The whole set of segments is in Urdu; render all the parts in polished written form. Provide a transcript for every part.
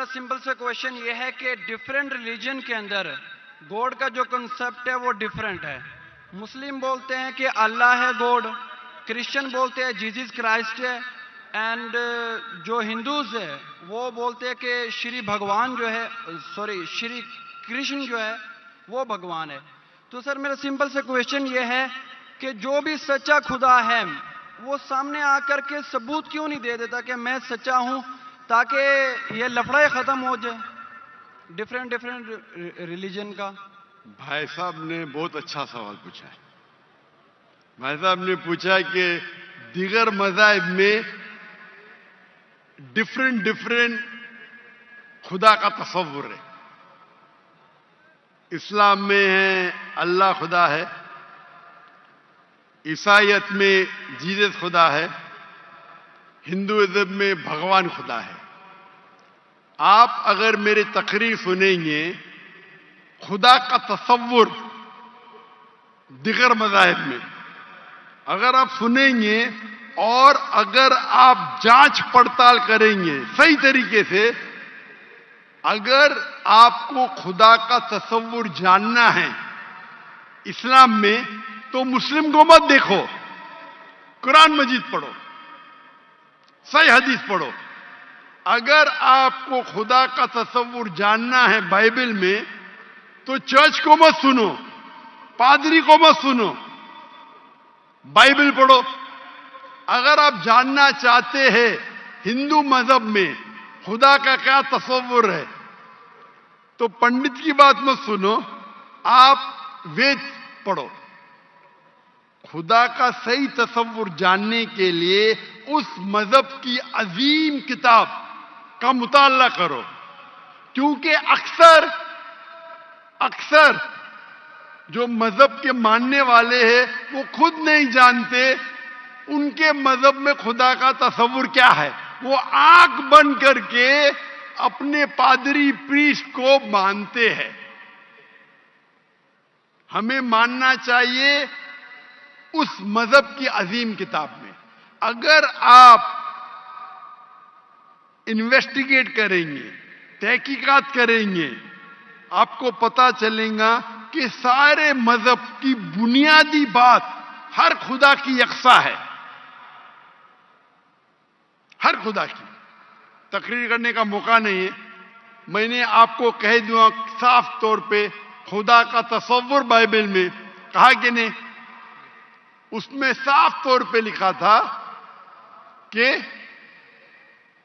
میرا سمپل سے کویشچن یہ ہے کہ ڈفرینٹ ریلیجن کے اندر گوڈ کا جو کنسپٹ ہے وہ ڈفرینٹ ہے. مسلم بولتے ہیں کہ اللہ ہے گوڈ, کرسچن بولتے ہیں جیزس کرائسٹ ہے, اینڈ جو ہندوز ہے وہ بولتے ہیں کہ شری بھگوان جو ہے, شری کرشن جو ہے وہ بھگوان ہے. تو سر میرا سمپل سے کویشچن یہ ہے کہ جو بھی سچا خدا ہے وہ سامنے آ کر کے ثبوت کیوں نہیں دے دیتا کہ میں سچا ہوں, تاکہ یہ لفڑا ختم ہو جائے ڈفرینٹ ریلیجن کا. بھائی صاحب نے بہت اچھا سوال پوچھا ہے. بھائی صاحب نے پوچھا کہ دیگر مذاہب میں ڈفرینٹ خدا کا تصور ہے. اسلام میں ہے اللہ خدا ہے, عیسائیت میں جیزس خدا ہے, ہندوازم میں بھگوان خدا ہے. آپ اگر میری تقریر سنیں گے, خدا کا تصور دیگر مذاہب میں اگر آپ سنیں گے اور اگر آپ جانچ پڑتال کریں گے صحیح طریقے سے, اگر آپ کو خدا کا تصور جاننا ہے اسلام میں, تو مسلم کو مت دیکھو, قرآن مجید پڑھو, صحیح حدیث پڑھو. اگر آپ کو خدا کا تصور جاننا ہے بائبل میں, تو چرچ کو مت سنو, پادری کو مت سنو, بائبل پڑھو. اگر آپ جاننا چاہتے ہیں ہندو مذہب میں خدا کا کیا تصور ہے, تو پنڈت کی بات مت سنو, آپ وید پڑھو. خدا کا صحیح تصور جاننے کے لیے اس مذہب کی عظیم کتاب کا مطالعہ کرو, کیونکہ اکثر جو مذہب کے ماننے والے ہیں وہ خود نہیں جانتے ان کے مذہب میں خدا کا تصور کیا ہے. وہ آنکھ بند کر کے اپنے پادری پریسٹ کو مانتے ہیں. ہمیں ماننا چاہیے اس مذہب کی عظیم کتاب میں. اگر آپ انویسٹیگیٹ کریں گے, تحقیقات کریں گے, آپ کو پتا چلے گا کہ سارے مذہب کی بنیادی بات ہر خدا کی یکساں ہے. ہر خدا کی. تقریر کرنے کا موقع نہیں ہے, میں نے آپ کو کہہ دوں صاف طور پہ خدا کا تصور بائبل میں کہا کہ نہیں, اس میں صاف طور پہ لکھا تھا کہ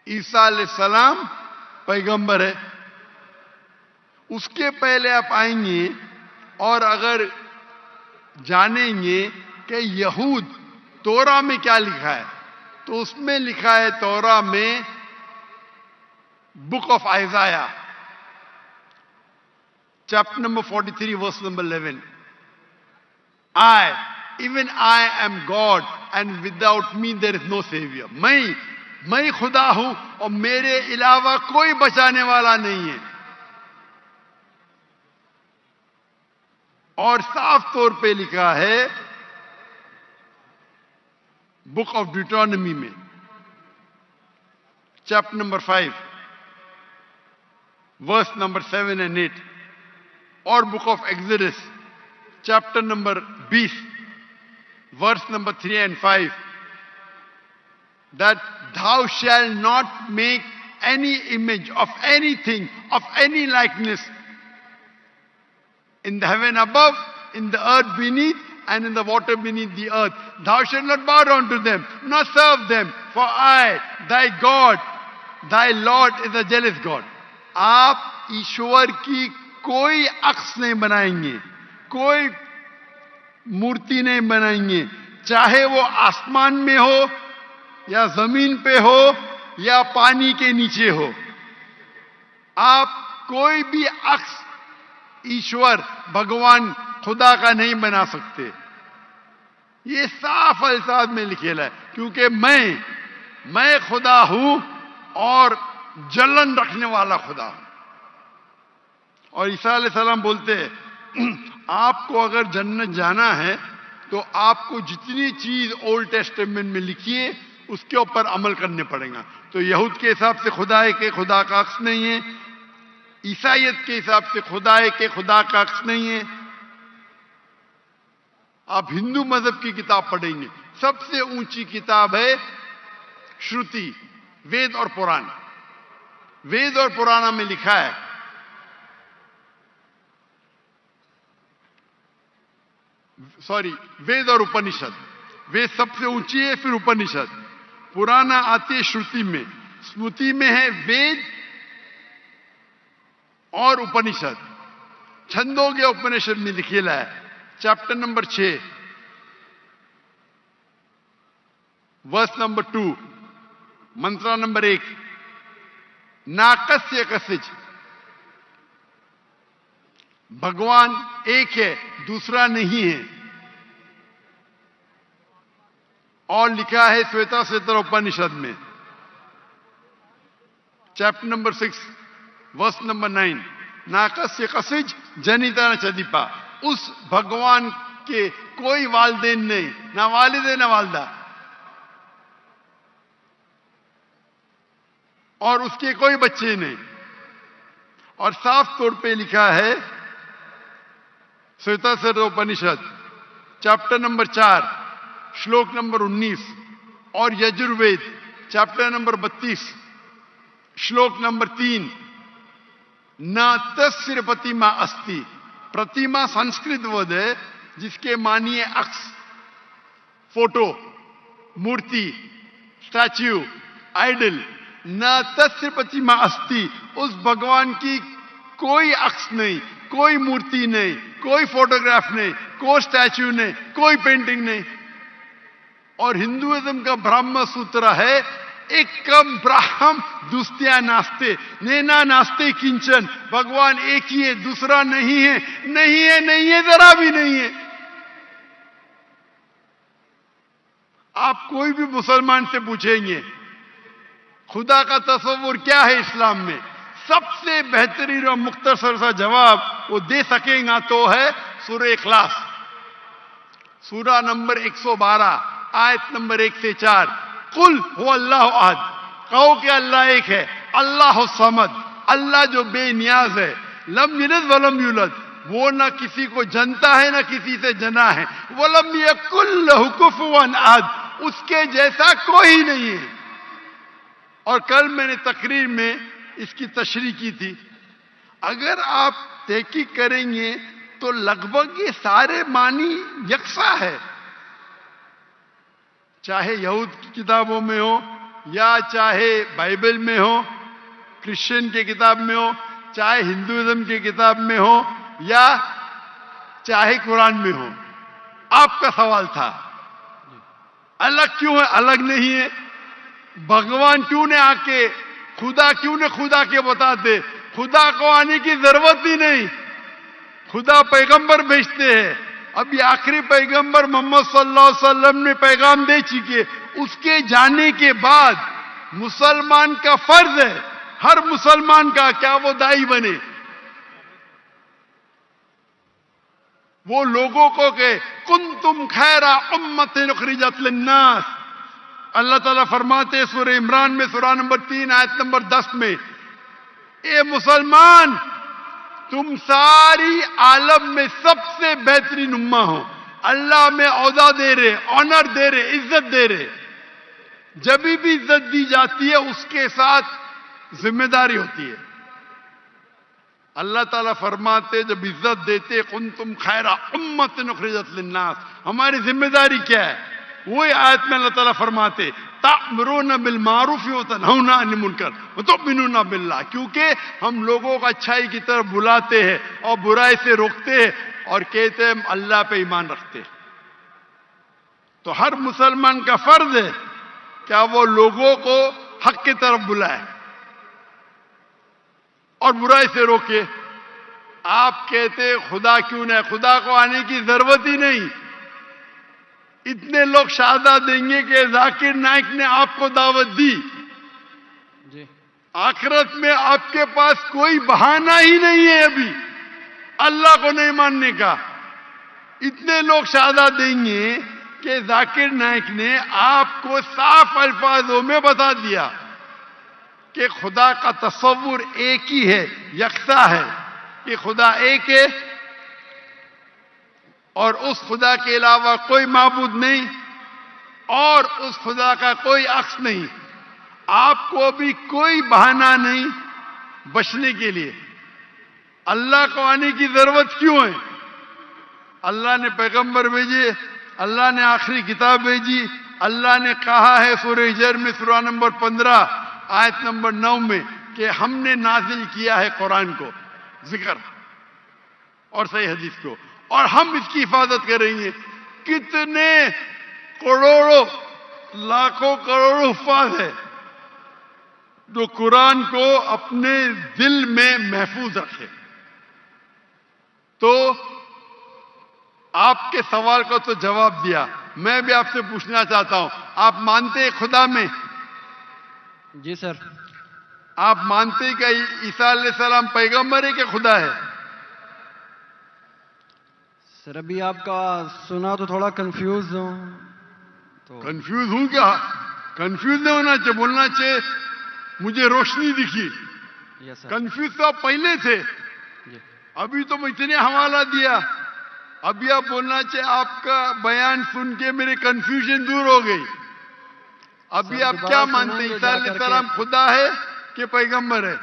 عیسیٰ علیہ السلام پیغمبر ہے. اس کے پہلے آپ آئیں گے اور اگر جانیں گے کہ یہود تورا میں کیا لکھا ہے, تو اس میں لکھا ہے تورا میں book of Isaiah chapter number 43 verse number 11, even I am God and without me there is no savior. میں خدا ہوں اور میرے علاوہ کوئی بچانے والا نہیں ہے. اور صاف طور پہ لکھا ہے بک آف ڈیوٹرانومی میں chapter number 5 verse number 7 and 8, اور book of Exodus chapter number 20 verse number 3 and 5, that thou shalt not make any image of anything, of any likeness, in the heaven above, in the earth beneath, and in the water beneath the earth. Thou shalt not bow down to them, nor serve them, for I, thy God, thy Lord, is a jealous God. آپ ایشور کی کوئی عکس نہیں بنائیں گے, کوئی مورتی نہیں بنائیں گے, چاہے وہ آسمان میں ہو یا زمین پہ ہو یا پانی کے نیچے ہو. آپ کوئی بھی عکس ایشور بھگوان خدا کا نہیں بنا سکتے. یہ صاف الفاظ میں لکھا ہے, کیونکہ میں خدا ہوں اور جلن رکھنے والا خدا ہوں. اور عیسیٰ علیہ السلام بولتے ہیں آپ کو اگر جنت جانا ہے تو آپ کو جتنی چیز اولڈ ٹیسٹمنٹ میں لکھی ہے اس کے اوپر عمل کرنے پڑیں گا. تو یہود کے حساب سے خدا ہے کہ خدا کا عکس نہیں ہے, عیسائیت کے حساب سے خدا ہے کہ خدا کا عکس نہیں ہے. آپ ہندو مذہب کی کتاب پڑھیں گے, سب سے اونچی کتاب ہے شروتی, وید اور پران. وید اور پرانا میں لکھا ہے وید اور اپنشد. وید سب سے اونچی ہے, پھر اپنشد. پرانا آتی ہے شروتی میں, اسمرتی میں ہے وید اور اپنشد. چھندوگیہ اپنشد میں لکھیلا ہے chapter number 6 verse number 2 mantra number 1, ناکسیہ کسج, بھگوان ایک ہے دوسرا نہیں ہے. اور لکھا ہے سویتا سوتر اپنشد میں چیپٹر نمبر 6 ورس نمبر 9, ناکسیہ کسج جنیتا نہ چدیپا. اس بھگوان کے کوئی والدین نہیں, نہ والد ہے نہ والدہ, اور اس کے کوئی بچے نہیں. اور صاف طور پہ لکھا ہے سویتا سوتر اپنشد چیپٹر نمبر 4 شلوک نمبر 19 اور یجروید چیپٹر نمبر 32 شلوک نمبر 3, نہ تسر پتیما استی. پرتیما سنسکرت ورڈ ہے جس کے معنی ہے عکس, فوٹو, مورتی, اسٹیچو, آئیڈل. نہ تسر پتیما استی, اس بھگوان کی کوئی عکس نہیں, کوئی مورتی نہیں, کوئی فوٹوگراف نہیں, کوئی اسٹیچو نہیں, کوئی پینٹنگ نہیں. اور ہندوازم کا برہم سوتر ہے ایکم براہم دوستیا ناستے, نینا ناستے کنچن. بھگوان ایک ہی ہے دوسرا نہیں ہے, نہیں ہے, نہیں ہے, ذرا بھی نہیں ہے. آپ کوئی بھی مسلمان سے پوچھیں گے خدا کا تصور کیا ہے اسلام میں, سب سے بہترین اور مختصر سا جواب وہ دے سکیں گا تو ہے سورہ اخلاص, سورہ نمبر 112 آیت نمبر 1 سے 4. قل هو اللہ احد, کہو کہ اللہ ایک ہے, اللہ الصمد, اللہ جو بے نیاز ہے, لم یلد ولم یولد, وہ نہ کسی کو جنتا ہے نہ کسی سے جنا ہے, ولم یکن لہ کفوا احد, اس کے جیسا کوئی نہیں ہے. اور کل میں نے تقریر میں اس کی تشریح کی تھی. اگر آپ تحقیق کریں گے تو لگ بھگ یہ سارے معنی یکساں ہے, چاہے یہود کی کتابوں میں ہو یا چاہے بائبل میں ہو, کرسچن کی کتاب میں ہو, چاہے ہندوازم کی کتاب میں ہو یا چاہے قرآن میں ہو. آپ کا سوال تھا الگ کیوں ہے, الگ نہیں ہے. بھگوان کیوں نے آ کے خدا کیوں نے خدا کے بتاتے, خدا کو آنے کی ضرورت ہی نہیں. خدا پیغمبر بھیجتے ہیں. اب یہ آخری پیغمبر محمد صلی اللہ علیہ وسلم نے پیغام دے چکے. اس کے جانے کے بعد مسلمان کا فرض ہے, ہر مسلمان کا, کیا وہ دائی بنے, وہ لوگوں کو کہ کنتم خیر امت اخرجت للناس. اللہ تعالیٰ فرماتے سورہ عمران میں سورہ نمبر 3 آیت نمبر 10 میں, اے مسلمان تم ساری عالم میں سب سے بہترین امہ ہو. اللہ میں عہدہ دے رہے, آنر دے رہے, عزت دے رہے. جب بھی عزت دی جاتی ہے اس کے ساتھ ذمہ داری ہوتی ہے. اللہ تعالیٰ فرماتے جب عزت دیتے کنتم خیر امت اخرجت للناس, ہماری ذمہ داری کیا ہے؟ وہی آیت میں اللہ تعالیٰ فرماتے تأمرون بالمعروف وتنہون عن المنکر وتؤمنون باللہ, کیونکہ ہم لوگوں کو اچھائی کی طرف بلاتے ہیں اور برائی سے روکتے ہیں اور کہتے ہیں ہم اللہ پہ ایمان رکھتے ہیں. تو ہر مسلمان کا فرض ہے کیا وہ لوگوں کو حق کی طرف بلائے اور برائی سے روکے. آپ کہتے خدا کیوں نہیں, خدا کو آنے کی ضرورت ہی نہیں. اتنے لوگ شہادت دیں گے کہ ذاکر نائک نے آپ کو دعوت دی, آخرت میں آپ کے پاس کوئی بہانہ ہی نہیں ہے ابھی اللہ کو نہیں ماننے کا. اتنے لوگ شہادت دیں گے کہ ذاکر نائک نے آپ کو صاف الفاظوں میں بتا دیا کہ خدا کا تصور ایک ہی ہے، یکساں ہے، کہ خدا ایک ہے اور اس خدا کے علاوہ کوئی معبود نہیں اور اس خدا کا کوئی عکس نہیں. آپ کو بھی کوئی بہانہ نہیں بچنے کے لیے. اللہ کو آنے کی ضرورت کیوں ہے؟ اللہ نے پیغمبر بھیجے، اللہ نے آخری کتاب بھیجی، اللہ نے کہا ہے سورہ ہجر میں سورہ نمبر 15 آیت نمبر 9 میں کہ ہم نے نازل کیا ہے قرآن کو، ذکر اور صحیح حدیث کو، اور ہم اس کی حفاظت کریں گے. کتنے کروڑوں لاکھوں کروڑوں حفاظ ہے جو قرآن کو اپنے دل میں محفوظ رکھے. تو آپ کے سوال کو تو جواب دیا. میں بھی آپ سے پوچھنا چاہتا ہوں، آپ مانتے ہیں خدا میں؟ جی سر. آپ مانتے ہیں کہ عیسیٰ علیہ السلام پیغمبر ہے کہ خدا ہے؟ سر ابھی آپ کا سنا تو تھوڑا کنفیوز ہوں. تو کنفیوز ہوں کیا؟ کنفیوز نہیں ہونا چاہیے، بولنا چاہیے مجھے روشنی دکھی. یس سر. کنفیوز تو آپ پہلے تھے، جی. ابھی تو میں اتنے حوالہ دیا. ابھی آپ بولنا چاہیے آپ کا بیان سن کے میرے کنفیوژن دور ہو گئی. ابھی سر آپ دوبارہ کیا سنیں مانتے ہیں، گے عیسیٰ جا علیہ کر کے. السلام خدا ہے کہ پیغمبر ہے؟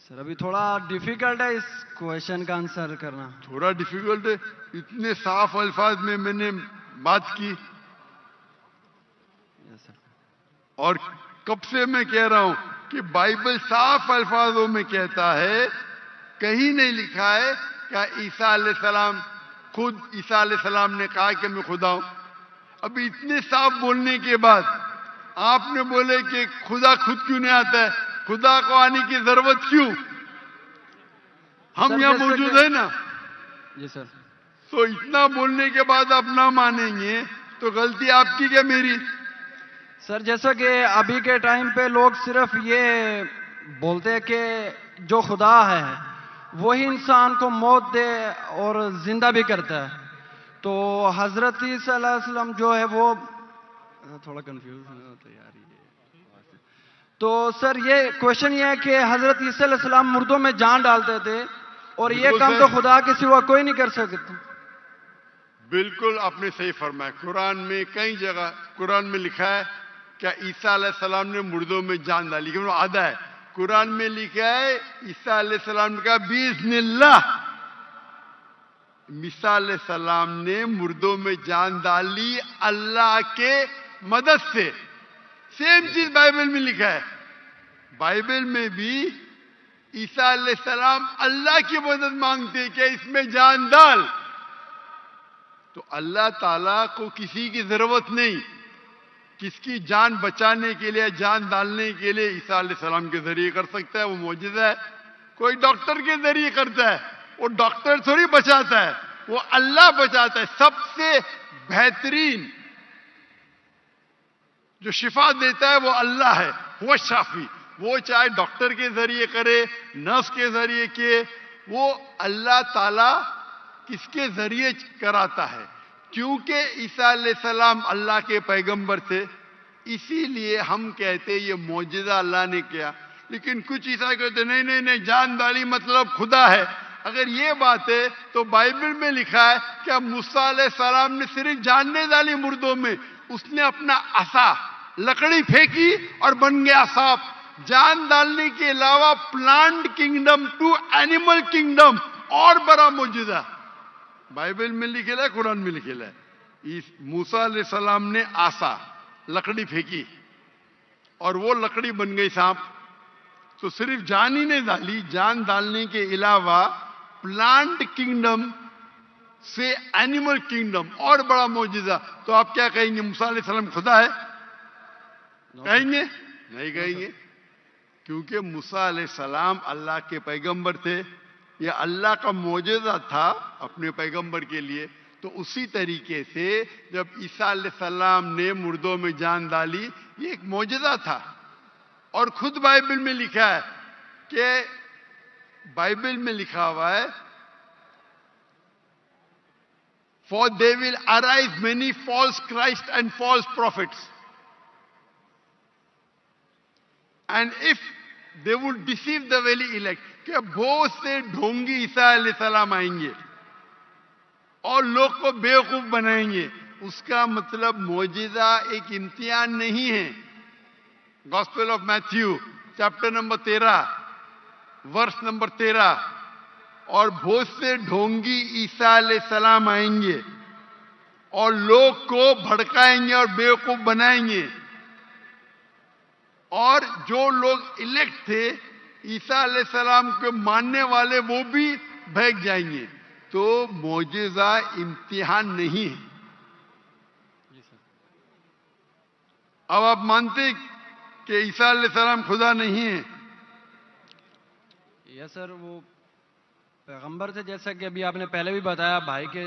سر ابھی تھوڑا ڈیفیکلٹ ہے اس کویشچن کا آنسر کرنا. تھوڑا ڈیفیکلٹ ہے، اتنے صاف الفاظ میں نے بات کی. یس سر. اور کب سے میں کہہ رہا ہوں کہ بائبل صاف الفاظوں میں کہتا ہے، کہیں نہیں لکھا ہے کہ عیسیٰ علیہ السلام خود عیسیٰ علیہ السلام نے کہا کہ میں خدا ہوں. ابھی اتنے صاف بولنے کے بعد آپ نے بولے کہ خدا خود کیوں نہیں آتا ہے، خدا کو آنے کی ضرورت کیوں؟ ہم سر یہاں جیسے موجود کہ- ہیں نا. جی سر. تو اتنا بولنے کے بعد آپ نہ مانیں گے تو غلطی آپ کی کیا میری؟ سر جیسا کہ ابھی کے ٹائم پہ لوگ صرف یہ بولتے ہیں کہ جو خدا ہے وہی انسان کو موت دے اور زندہ بھی کرتا ہے. تو حضرت عیسیٰ علیہ السلام جو ہے وہ تھوڑا کنفیوز ہوتا ہے یار. تو سر یہ کوشچن یہ ہے کہ حضرت عیسیٰ علیہ السلام مردوں میں جان ڈالتے تھے اور یہ بالکل کام سر. تو خدا کے سوا کوئی نہیں کر سکتا. بالکل آپ نے صحیح فرمایا. قرآن میں کئی جگہ قرآن میں لکھا ہے کہ عیسیٰ علیہ السلام نے مردوں میں جان ڈالی، لیکن وہ آدھا ہے. قرآن میں لکھا ہے عیسیٰ علیہ السلام نے کہا بِإِذْنِ اللَّهِ. عیسیٰ علیہ السلام نے مردوں میں جان ڈالی اللہ کے مدد سے. سیم چیز بائبل میں لکھا ہے. بائبل میں بھی عیسیٰ علیہ السلام اللہ کی مدد مانگتے کہ اس میں جان ڈال. تو اللہ تعالیٰ کو کسی کی ضرورت نہیں. کس کی جان بچانے کے لیے، جان ڈالنے کے لیے عیسیٰ علیہ السلام کے ذریعے کر سکتا ہے. وہ معجزہ ہے. کوئی ڈاکٹر کے ذریعے کرتا ہے، وہ ڈاکٹر تھوڑی بچاتا ہے، وہ اللہ بچاتا ہے. سب سے بہترین جو شفا دیتا ہے وہ اللہ ہے، وہ شافی. وہ چاہے ڈاکٹر کے ذریعے کرے، نرس کے ذریعے کیے، وہ اللہ تعالیٰ کس کے ذریعے کراتا ہے. کیونکہ عیسیٰ علیہ السلام اللہ کے پیغمبر تھے، اسی لیے ہم کہتے یہ معجزہ اللہ نے کیا. لیکن کچھ عیسائی کہتے نہیں نہیں نہیں، جان ڈالی مطلب خدا ہے. اگر یہ بات ہے تو بائبل میں لکھا ہے کہ موسیٰ علیہ السلام نے صرف جان نہیں ڈالی مردوں میں، اس نے اپنا عصا لکڑی پھینکی اور بن گیا سانپ. جان ڈالنے کے علاوہ plant kingdom to animal kingdom اور بڑا معجزہ بائبل میں لکھا ہے، قرآن میں لکھا ہے. موسیٰ علیہ السلام نے عصا لکڑی پھینکی اور وہ لکڑی بن گئی سانپ. تو صرف جان ہی نہیں ڈالی، جان ڈالنے کے علاوہ پلانٹ کنگڈم سے اینیمل کنگڈم اور بڑا معجزہ. تو آپ کیا کہیں گے، موسیٰ علیہ السلام خدا ہے؟ کہیں گے؟ نہیں کہیں گے. کیونکہ موسیٰ علیہ السلام اللہ کے پیغمبر تھے، یہ اللہ کا معجزہ تھا اپنے پیغمبر کے لیے. تو اسی طریقے سے جب عیسیٰ علیہ السلام نے مردوں میں جان ڈالی، یہ ایک معجزہ تھا. اور خود بائبل میں لکھا ہے کہ بائبل میں لکھا ہوا ہے For there will arise many false Christ and false prophets. And if they would deceive the very elect, کہ بہت سے ڈھونگی عیسیٰ علیہ السلام آئیں گے اور لوگ کو بیوقوف بنائیں گے. اس کا مطلب معجزہ ایک امتحان نہیں ہے. Gospel of Matthew chapter number 13 verse number 13. اور بہت سے ڈھونگی عیسیٰ علیہ السلام آئیں گے اور لوگ کو بھڑکائیں گے اور بیوقوف بنائیں گے. اور جو لوگ الیکٹ تھے عیسیٰ علیہ السلام کے ماننے والے وہ بھی بہک جائیں گے. تو معجزہ امتحان نہیں ہے. اب آپ مانتے کہ عیسیٰ علیہ السلام خدا نہیں ہے؟ یس سر، وہ پیغمبر تھے جیسا کہ ابھی آپ نے پہلے بھی بتایا بھائی کے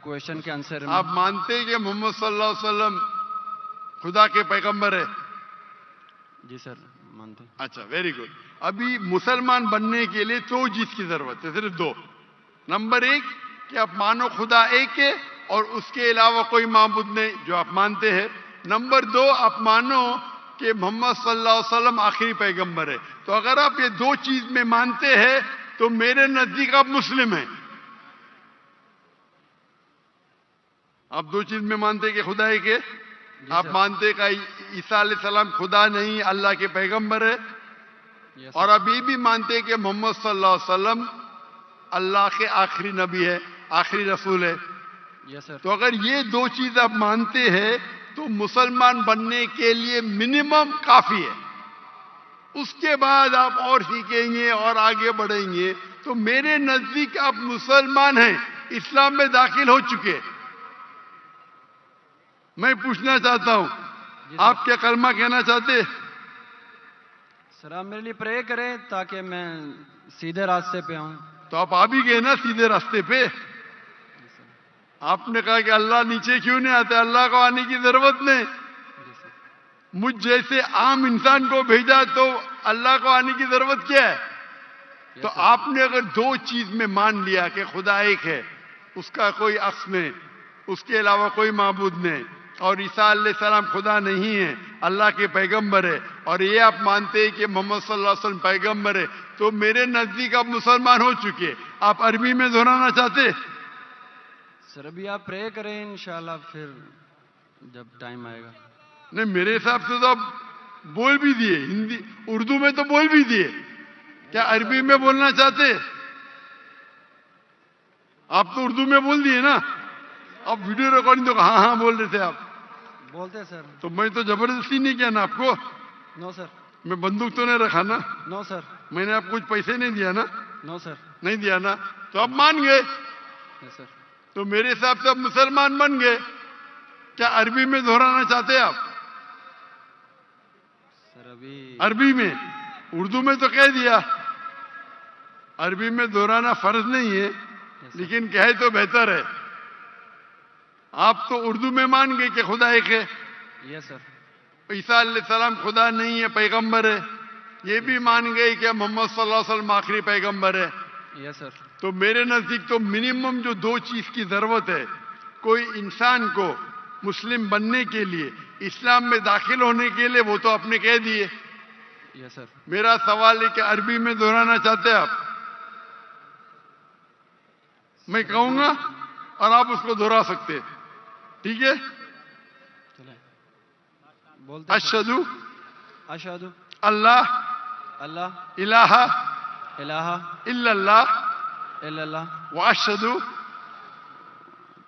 کویشچن کے آنسر میں. آپ مانتے کہ محمد صلی اللہ علیہ وسلم خدا کے پیغمبر ہے؟ جی سر مانتے. اچھا، ویری گڈ. ابھی مسلمان بننے کے لیے دو چیز کی ضرورت ہے، صرف دو. نمبر 1 کہ آپ مانو خدا ایک ہے اور اس کے علاوہ کوئی معبود نہیں، جو آپ مانتے ہیں. نمبر 2 آپ مانو کہ محمد صلی اللہ علیہ وسلم آخری پیغمبر ہے. تو اگر آپ یہ دو چیز میں مانتے ہیں تو میرے نزدیک آپ مسلم ہیں. آپ دو چیز میں مانتے کہ خدا ایک ہے. آپ مانتے کہ عیسیٰ علیہ السلام خدا نہیں اللہ کے پیغمبر ہے. اور آپ یہ بھی مانتے کہ محمد صلی اللہ علیہ وسلم اللہ کے آخری نبی ہے، آخری رسول ہے. تو اگر یہ دو چیز آپ مانتے ہیں تو مسلمان بننے کے لیے منیمم کافی ہے. اس کے بعد آپ اور سیکھیں گے اور آگے بڑھیں گے. تو میرے نزدیک آپ مسلمان ہیں، اسلام میں داخل ہو چکے. میں پوچھنا چاہتا ہوں آپ کیا کلمہ کہنا چاہتے؟ سر آپ میرے لیے پرے کریں تاکہ میں سیدھے راستے پہ آؤں. تو آپ آ بھی گئے نا سیدھے راستے پہ. آپ نے کہا کہ اللہ نیچے کیوں نہیں آتے؟ اللہ کو آنے کی ضرورت نہیں. مجھ جیسے عام انسان کو بھیجا تو اللہ کو آنے کی ضرورت کیا ہے؟ تو آپ نے اگر دو چیز میں مان لیا کہ خدا ایک ہے، اس کا کوئی عکس نہیں، اس کے علاوہ کوئی معبود نہیں، اور عیسیٰ علیہ السلام خدا نہیں ہے، اللہ کے پیغمبر ہے، اور یہ آپ مانتے ہیں کہ محمد صلی اللہ علیہ وسلم پیغمبر ہے، تو میرے نزدیک آپ مسلمان ہو چکے. آپ عربی میں دہرانا چاہتے؟ سر ابھی آپ پرے کریں انشاءاللہ، پھر جب ٹائم آئے گا. نہیں، میرے حساب سے تو آپ بول بھی دیے، ہندی اردو میں تو بول بھی دیے. کیا عربی میں بولنا چاہتے؟ آپ تو اردو میں بول دیے نا. آپ ویڈیو ریکارڈنگ تو ہاں ہاں بول رہے تھے. آپ بولتے سر. تو میں تو زبردستی نہیں کیا نا آپ کو. نو سر. میں بندوق تو نہیں رکھا نا. نو سر. میں نے آپ کچھ پیسے نہیں دیا نا. نو سر. نہیں دیا نا. تو آپ مان گئے. سر تو میرے حساب سے آپ مسلمان بن گئے. کیا عربی میں دہرانا چاہتے آپ؟ سر ابھی عربی میں، اردو میں تو کہہ دیا. عربی میں دہرانا فرض نہیں ہے، لیکن کہے تو بہتر ہے. آپ تو اردو میں مان گئے کہ خدا ایک ہے. یس سر. عیسیٰ علیہ السلام خدا نہیں ہے، پیغمبر ہے. یہ بھی مان گئے کہ محمد صلی اللہ علیہ وسلم آخری پیغمبر ہے. یس سر. تو میرے نزدیک تو منیمم جو دو چیز کی ضرورت ہے کوئی انسان کو مسلم بننے کے لیے، اسلام میں داخل ہونے کے لیے، وہ تو آپ نے کہہ دیے. یس سر. میرا سوال ہے کہ عربی میں دہرانا چاہتے ہیں آپ؟ میں کہوں گا اور آپ اس کو دہرا سکتے. ٹھیک ہے. بولتے اشہدو اشہدو اللہ اللہ الہ الہ الا اللہ الا اللہ واشہدو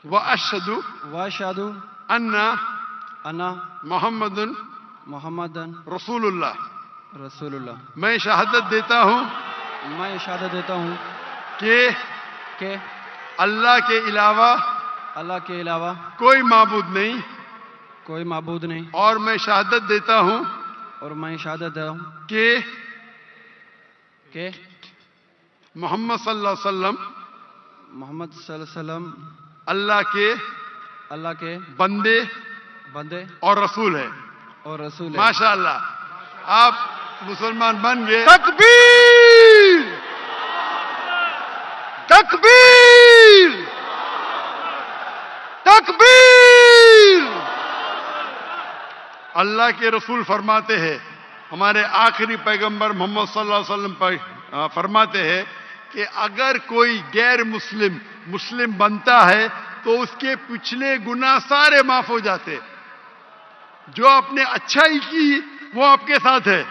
واشہدو ان انا محمد محمدن رسول اللہ. رسول اللہ. میں شہادت دیتا ہوں میں شہادت دیتا ہوں کہ کہ اللہ کے علاوہ اللہ کے علاوہ کوئی معبود نہیں، کوئی معبود نہیں، اور میں شہادت دیتا ہوں اور میں شہادت دیتا ہوں کہ محمد صلی اللہ علیہ وسلم محمد صلی اللہ علیہ وسلم اللہ کے بندے اور رسول ہے. اور رسول ہے. ماشاء اللہ، آپ مسلمان بن گئے. تکبیر تکبیر تکبیر! اللہ کے رسول فرماتے ہیں، ہمارے آخری پیغمبر محمد صلی اللہ علیہ وسلم فرماتے ہیں کہ اگر کوئی غیر مسلم مسلم بنتا ہے تو اس کے پچھلے گناہ سارے معاف ہو جاتے. جو آپ نے اچھائی کی وہ آپ کے ساتھ ہے،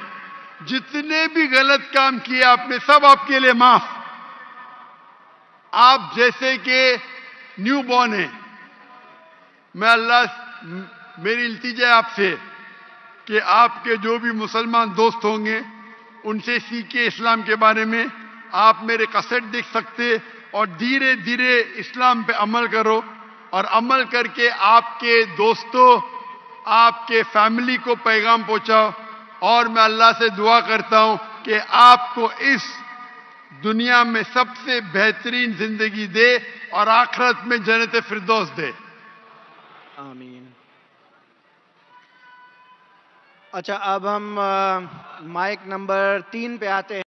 جتنے بھی غلط کام کیے آپ نے سب آپ کے لیے معاف. آپ جیسے کہ نیو بورن ہیں، میری التجا ہے آپ سے کہ آپ کے جو بھی مسلمان دوست ہوں گے ان سے سیکھیں اسلام کے بارے میں. آپ میرے کیسٹ دیکھ سکتے اور دھیرے دھیرے اسلام پہ عمل کرو، اور عمل کر کے آپ کے دوستوں آپ کے فیملی کو پیغام پہنچاؤ. اور میں اللہ سے دعا کرتا ہوں کہ آپ کو اس دنیا میں سب سے بہترین زندگی دے اور آخرت میں جنت فردوس دے. آمین. اچھا، اب ہم مائک نمبر 3 پہ آتے ہیں.